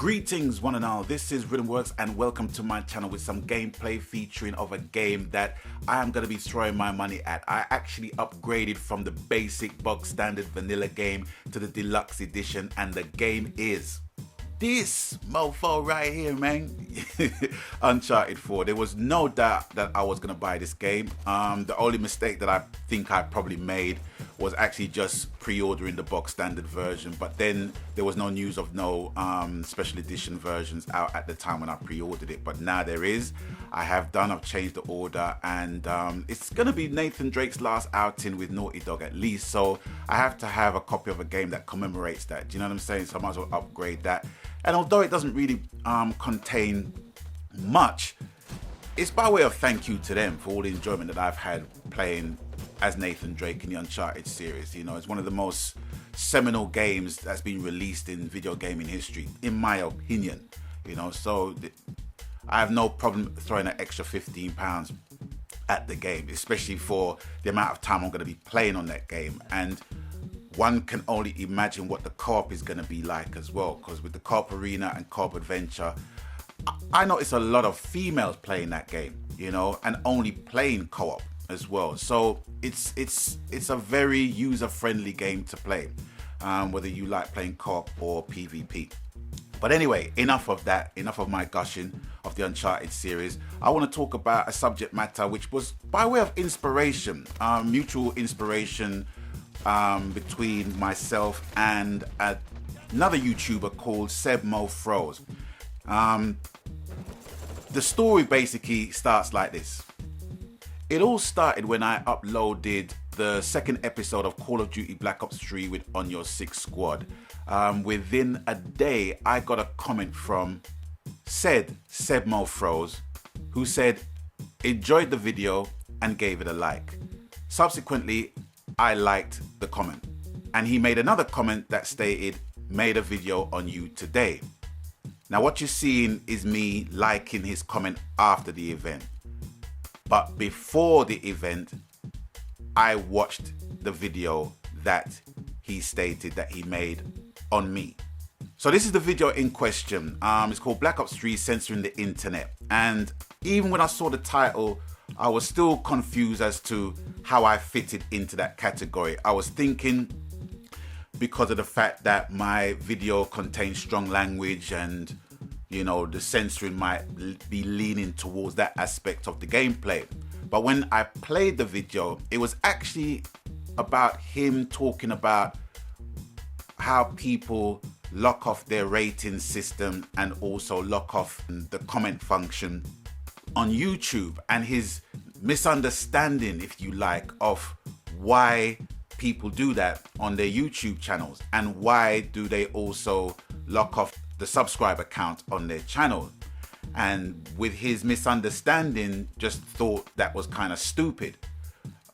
Greetings one and all, this is Rhythmworks and welcome to my channel with some gameplay featuring of a game that I am going to be throwing my money at. I actually upgraded from the basic bog standard vanilla game to the deluxe edition, and the game is this mofo right here, man. Uncharted 4. There was no doubt that I was going to buy this game. The only mistake that I think I probably made was actually just pre-ordering the box standard version, but then there was no news of no special edition versions out at the time when I pre-ordered it, but now there is. I've changed the order, and it's gonna be Nathan Drake's last outing with Naughty Dog at least, so I have to have a copy of a game that commemorates that. Do you know what I'm saying? So I might as well upgrade that. And although it doesn't really contain much, it's by way of thank you to them for all the enjoyment that I've had playing as Nathan Drake in the Uncharted series. You know, it's one of the most seminal games that's been released in video gaming history, in my opinion. You know, so I have no problem throwing an extra £15 at the game, especially for the amount of time I'm going to be playing on that game. And one can only imagine what the co-op is going to be like as well, because with the co-op arena and co-op adventure, I notice a lot of females playing that game, you know, and only playing co-op as well. So it's a very user-friendly game to play, whether you like playing co-op or PvP. But anyway, enough of that, enough of my gushing of the Uncharted series. I want to talk about a subject matter which was by way of inspiration, mutual inspiration between myself and another YouTuber called Seb Mo Froze. The story basically starts like this. It all started when I uploaded the second episode of Call of Duty Black Ops 3 with On Your Six Squad. Within a day, I got a comment from Seb Mo Froze, who said, enjoyed the video and gave it a like. Subsequently, I liked the comment, and he made another comment that stated, made a video on you today. Now what you're seeing is me liking his comment after the event, but before the event I watched the video that he stated that he made on me. So this is the video in question. It's called Black Ops 3 Censoring the Internet, and even when I saw the title I was still confused as to how I fitted into that category. I was thinking, because of the fact that my video contains strong language and, you know, the censoring might be leaning towards that aspect of the gameplay. But when I played the video, it was actually about him talking about how people lock off their rating system and also lock off the comment function on YouTube, and his misunderstanding, if you like, of why people do that on their YouTube channels, and why do they also lock off the subscriber count on their channel. And with his misunderstanding, just thought that was kind of stupid.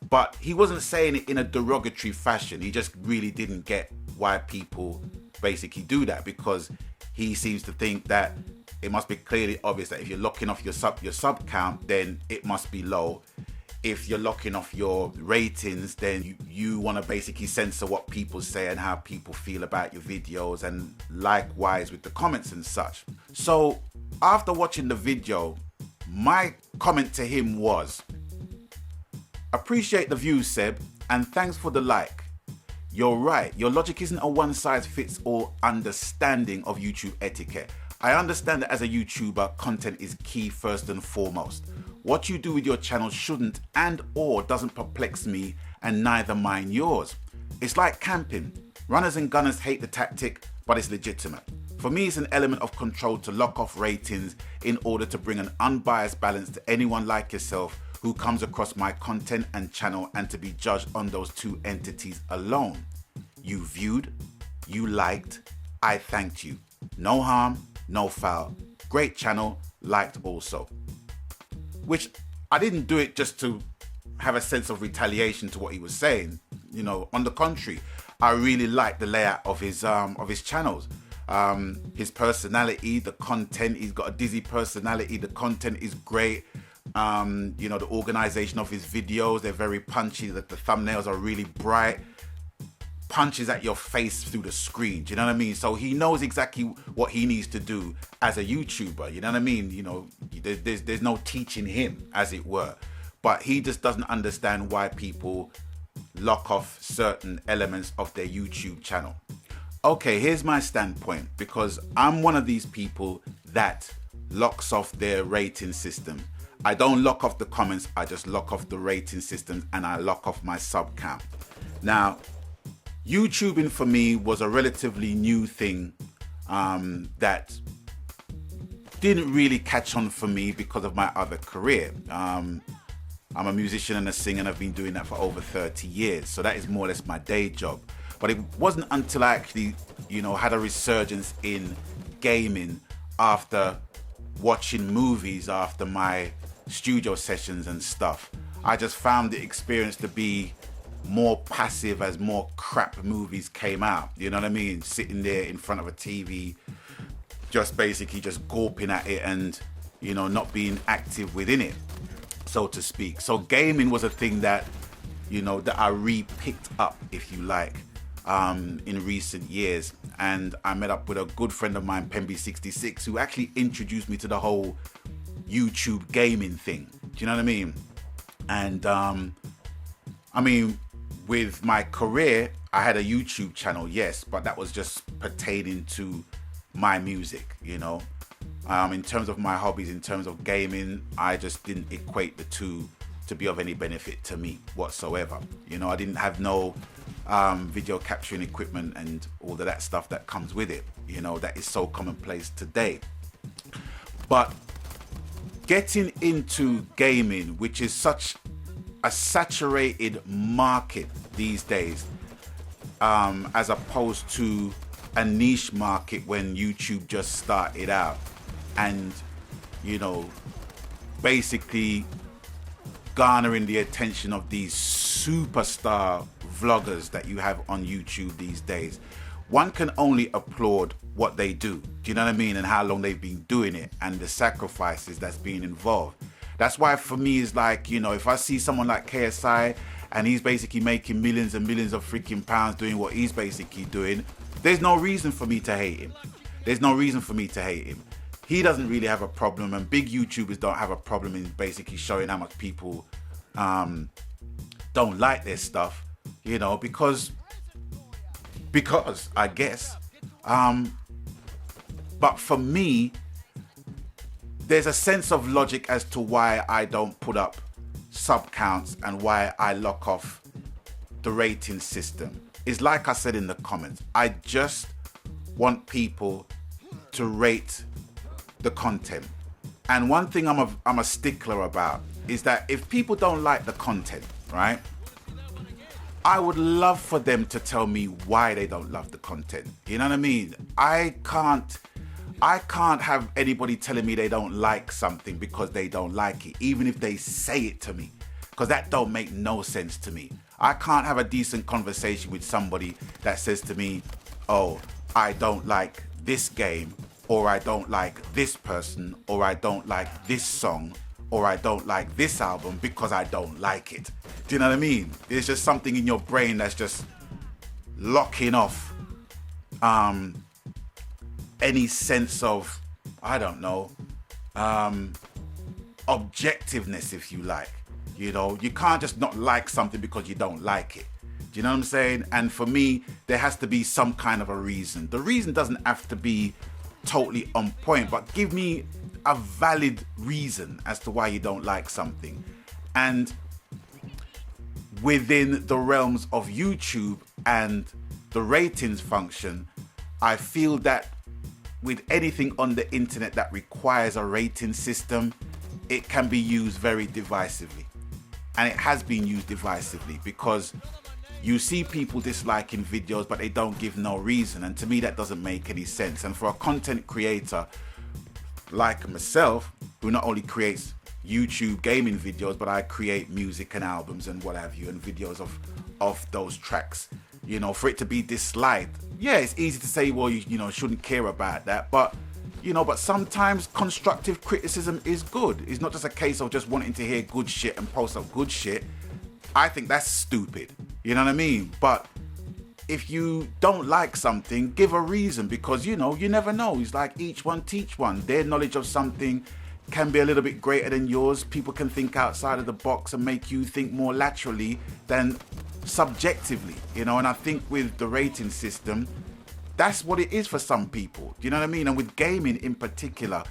But he wasn't saying it in a derogatory fashion. He just really didn't get why people basically do that, because he seems to think that it must be clearly obvious that if you're locking off your sub count, then it must be low. If you're locking off your ratings, then you want to basically censor what people say and how people feel about your videos, and likewise with the comments and such. So after watching the video, my comment to him was, appreciate the views, Seb, and thanks for the like. You're right, your logic isn't a one-size-fits-all understanding of YouTube etiquette. I understand that as a YouTuber, content is key first and foremost. What you do with your channel shouldn't and or doesn't perplex me, and neither mine yours. It's like camping. Runners and gunners hate the tactic, but it's legitimate. For me, it's an element of control to lock off ratings in order to bring an unbiased balance to anyone like yourself who comes across my content and channel, and to be judged on those two entities alone. You viewed, you liked, I thanked you. No harm, no foul. Great channel, liked also. Which I didn't do it just to have a sense of retaliation to what he was saying. You know, on the contrary, I really liked the layout of his channels. His personality, the content, he's got a dizzy personality, the content is great. You know, the organization of his videos, they're very punchy, that the thumbnails are really bright. punches at your face through the screen. Do you know what I mean? So he knows exactly what he needs to do as a YouTuber. You know what I mean? You know, there's no teaching him, as it were. But he just doesn't understand why people lock off certain elements of their YouTube channel. Okay, here's my standpoint, because I'm one of these people that locks off their rating system. I don't lock off the comments, I just lock off the rating system, and I lock off my sub count. Now, YouTubing for me was a relatively new thing that didn't really catch on for me because of my other career. I'm a musician and a singer, and I've been doing that for over 30 years. So that is more or less my day job. But it wasn't until I actually, had a resurgence in gaming after watching movies after my studio sessions and stuff. I just found the experience to be more passive as more crap movies came out. You know what I mean? Sitting there in front of a TV, just basically just gawping at it and, not being active within it, so to speak. So gaming was a thing that, that I re-picked up, if you like, in recent years. And I met up with a good friend of mine, Pemby66, who actually introduced me to the whole YouTube gaming thing. Do you know what I mean? And with my career, I had a YouTube channel, yes, but that was just pertaining to my music, In terms of my hobbies, in terms of gaming, I just didn't equate the two to be of any benefit to me whatsoever. I didn't have no video capturing equipment and all of that stuff that comes with it, that is so commonplace today. But getting into gaming, which is such a saturated market these days, as opposed to a niche market when YouTube just started out, and basically garnering the attention of these superstar vloggers that you have on YouTube these days. One can only applaud what they do. Do you know what I mean? And how long they've been doing it and the sacrifices that's being involved. That's why for me it's like, if I see someone like KSI and he's basically making millions and millions of freaking pounds doing what he's basically doing, there's no reason for me to hate him. There's no reason for me to hate him. He doesn't really have a problem, and big YouTubers don't have a problem in basically showing how much people don't like their stuff, because I guess. But for me, there's a sense of logic as to why I don't put up sub counts and why I lock off the rating system. It's like I said in the comments, I just want people to rate the content. And one thing I'm a stickler about is that if people don't like the content, right, I would love for them to tell me why they don't love the content. You know what I mean? I can't have anybody telling me they don't like something because they don't like it, even if they say it to me, because that don't make no sense to me. I can't have a decent conversation with somebody that says to me, oh, I don't like this game, or I don't like this person, or I don't like this song, or I don't like this album because I don't like it. Do you know what I mean? There's just something in your brain that's just locking off any sense of, I don't know, objectiveness, if you like. You can't just not like something because you don't like it. Do you know what I'm saying? And for me, there has to be some kind of a reason. The reason doesn't have to be totally on point, but give me a valid reason as to why you don't like something. And within the realms of YouTube and the ratings function, I feel that with anything on the internet that requires a rating system, it can be used very divisively. And it has been used divisively because you see people disliking videos, but they don't give no reason. And to me, that doesn't make any sense. And for a content creator like myself, who not only creates YouTube gaming videos, but I create music and albums and what have you, and videos of those tracks, for it to be disliked. Yeah, it's easy to say, well, you shouldn't care about that. But sometimes constructive criticism is good. It's not just a case of just wanting to hear good shit and post up good shit. I think that's stupid. You know what I mean? But if you don't like something, give a reason, because you never know. It's like each one teach one. Their knowledge of something can be a little bit greater than yours. People can think outside of the box and make you think more laterally than subjectively, and I think with the rating system, that's what it is for some people. You know what I mean? And with gaming in particular,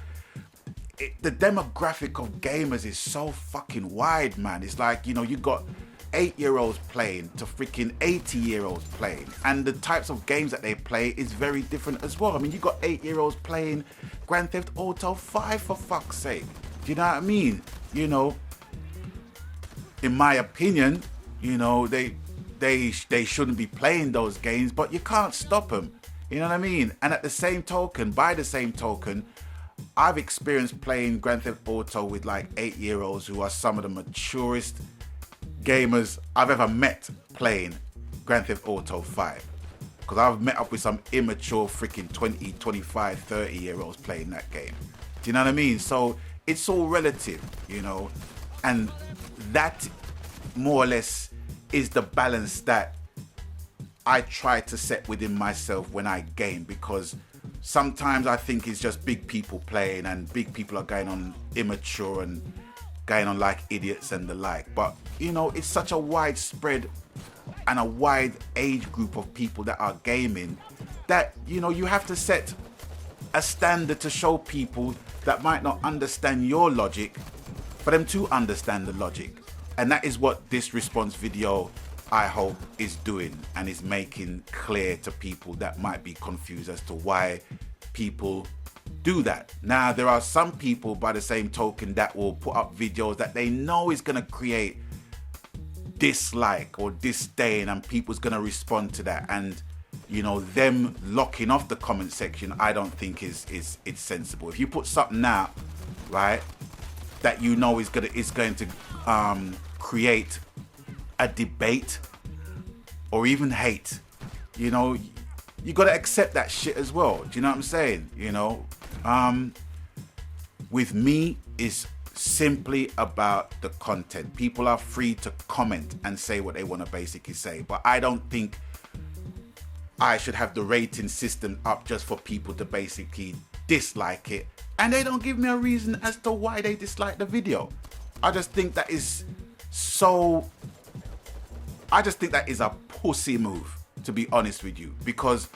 the demographic of gamers is so fucking wide, man. It's like, you got 8-year-olds playing to freaking 80-year-olds playing, and the types of games that they play is very different as well. I mean, you got 8-year-olds playing Grand Theft Auto 5, for fuck's sake. Do you know what I mean? In my opinion, they shouldn't be playing those games, but you can't stop them. You know what I mean? And by the same token, I've experienced playing Grand Theft Auto with like 8-year-olds who are some of the maturest gamers I've ever met playing Grand Theft Auto 5. Because I've met up with some immature freaking 20, 25, 30-year-olds playing that game. Do you know what I mean? So it's all relative, and that more or less is the balance that I try to set within myself when I game, because sometimes I think it's just big people playing and big people are going on immature and going on like idiots and the like. But, it's such a widespread and a wide age group of people that are gaming that, you have to set a standard to show people that might not understand your logic for them to understand the logic. And that is what this response video, I hope, is doing, and is making clear to people that might be confused as to why people do that. Now, there are some people, by the same token, that will put up videos that they know is going to create dislike or disdain, and people's going to respond to that. And, them locking off the comment section, I don't think it's sensible. If you put something out, right, that is going to create a debate or even hate, you got to accept that shit as well. Do you know what I'm saying? With me, it's simply about the content. People are free to comment and say what they want to basically say, but I don't think I should have the rating system up just for people to basically dislike it, and they don't give me a reason as to why they dislike the video. I just think that is a pussy move, to be honest with you, because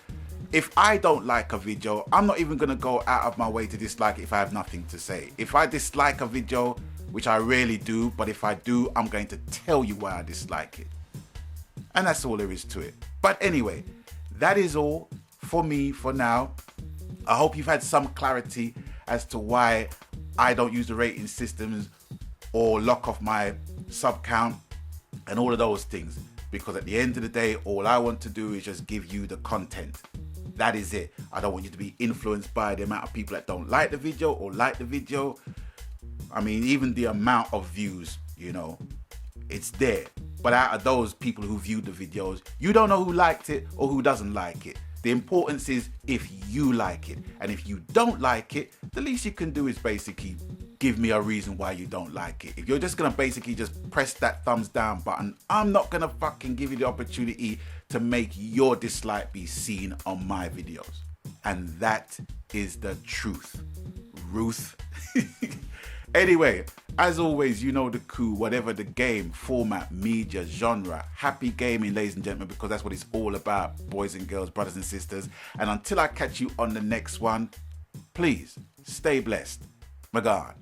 if I don't like a video, I'm not even going to go out of my way to dislike it if I have nothing to say. If I dislike a video, which I rarely do, but if I do, I'm going to tell you why I dislike it. And that's all there is to it. But anyway, that is all for me for now. I hope you've had some clarity as to why I don't use the rating systems or lock off my sub count and all of those things. Because at the end of the day, all I want to do is just give you the content. That is it. I don't want you to be influenced by the amount of people that don't like the video or like the video. I mean, even the amount of views, it's there. But out of those people who viewed the videos, you don't know who liked it or who doesn't like it. The importance is if you like it. And if you don't like it, the least you can do is basically give me a reason why you don't like it. If you're just going to basically just press that thumbs down button, I'm not going to fucking give you the opportunity to make your dislike be seen on my videos. And that is the truth. Ruth. Anyway, as always, you know the coup, whatever the game, format, media, genre. Happy gaming, ladies and gentlemen, because that's what it's all about, boys and girls, brothers and sisters. And until I catch you on the next one, please stay blessed. My God.